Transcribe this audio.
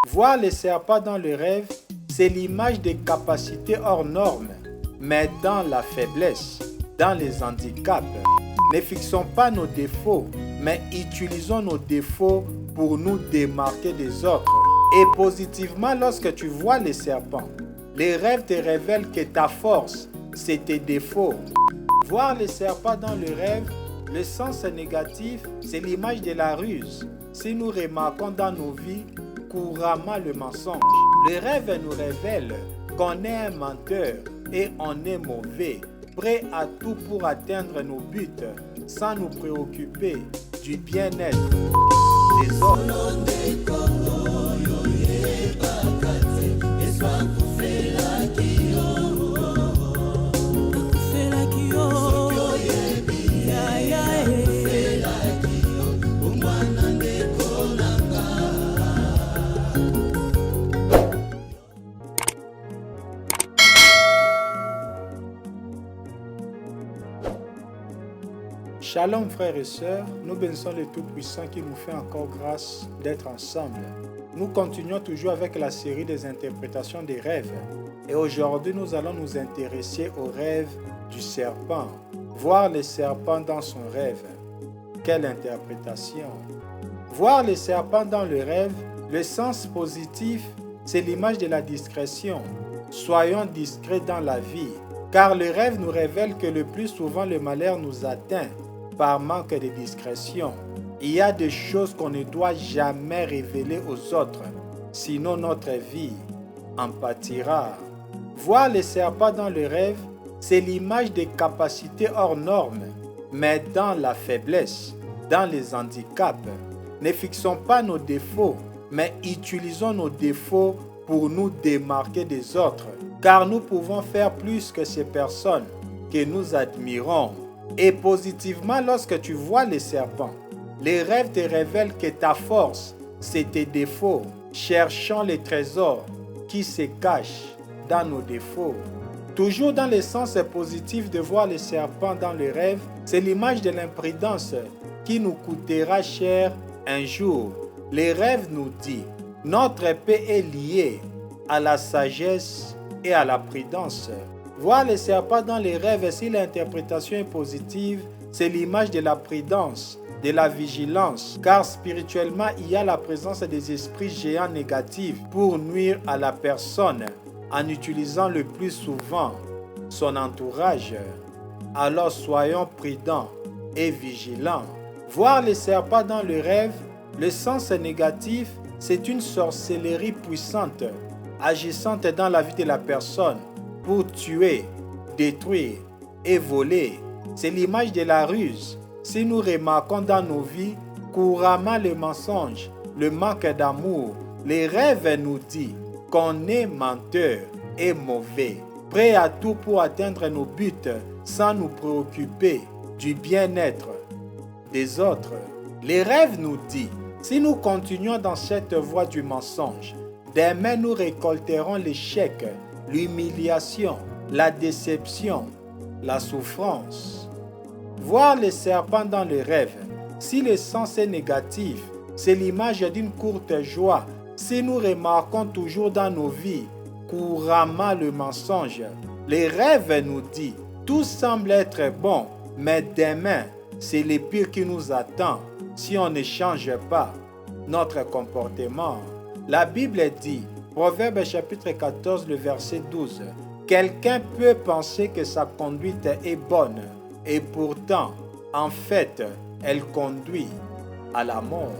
Voir les serpents dans le rêve, c'est l'image des capacités hors normes, mais dans la faiblesse, dans les handicaps. Ne fixons pas nos défauts, mais utilisons nos défauts pour nous démarquer des autres. Et positivement, lorsque tu vois les serpents, les rêves te révèlent que ta force, c'est tes défauts. Voir les serpents dans le rêve, le sens négatif, c'est l'image de la ruse. Si nous remarquons dans nos vies couramment le mensonge, le rêve nous révèle qu'on est un menteur et on est mauvais, prêt à tout pour atteindre nos buts, sans nous préoccuper du bien-être des autres. Shalom frères et sœurs, nous bénissons le Tout-Puissant qui nous fait encore grâce d'être ensemble. Nous continuons toujours avec la série des interprétations des rêves. Et aujourd'hui, nous allons nous intéresser au rêve du serpent. Voir les serpents dans son rêve. Quelle interprétation! Voir les serpents dans le rêve, le sens positif, c'est l'image de la discrétion. Soyons discrets dans la vie, car le rêve nous révèle que le plus souvent le malheur nous atteint par manque de discrétion. Il y a des choses qu'on ne doit jamais révéler aux autres, sinon notre vie en pâtira. Voir les serpents dans le rêve, c'est l'image des capacités hors normes, mais dans la faiblesse, dans les handicaps. Ne fixons pas nos défauts, mais utilisons nos défauts pour nous démarquer des autres, car nous pouvons faire plus que ces personnes que nous admirons. Et positivement, lorsque tu vois les serpents, les rêves te révèlent que ta force, c'est tes défauts. Cherchons les trésors qui se cachent dans nos défauts. Toujours dans le sens positif de voir les serpents dans le rêve, c'est l'image de l'imprudence qui nous coûtera cher un jour. Les rêves nous disent, notre paix est liée à la sagesse et à la prudence. Voir les serpents dans les rêves, si l'interprétation est positive, c'est l'image de la prudence, de la vigilance, car spirituellement, il y a la présence des esprits géants négatifs pour nuire à la personne en utilisant le plus souvent son entourage. Alors soyons prudents et vigilants. Voir les serpents dans le rêve, le sens négatif, c'est une sorcellerie puissante, agissante dans la vie de la personne, pour tuer, détruire et voler. C'est l'image de la ruse. Si nous remarquons dans nos vies couramment le mensonge, le manque d'amour, les rêves nous disent qu'on est menteur et mauvais, prêt à tout pour atteindre nos buts sans nous préoccuper du bien-être des autres. Les rêves nous disent, si nous continuons dans cette voie du mensonge, demain nous récolterons l'échec, l'humiliation, la déception, la souffrance. Voir les serpents dans le rêve, si le sens est négatif, c'est l'image d'une courte joie. Si nous remarquons toujours dans nos vies couramment le mensonge, les rêves nous disent, tout semble être bon, mais demain, c'est le pire qui nous attend si on ne change pas notre comportement. La Bible dit, Proverbe chapitre 14, le verset 12, « Quelqu'un peut penser que sa conduite est bonne, et pourtant, en fait, elle conduit à la mort. »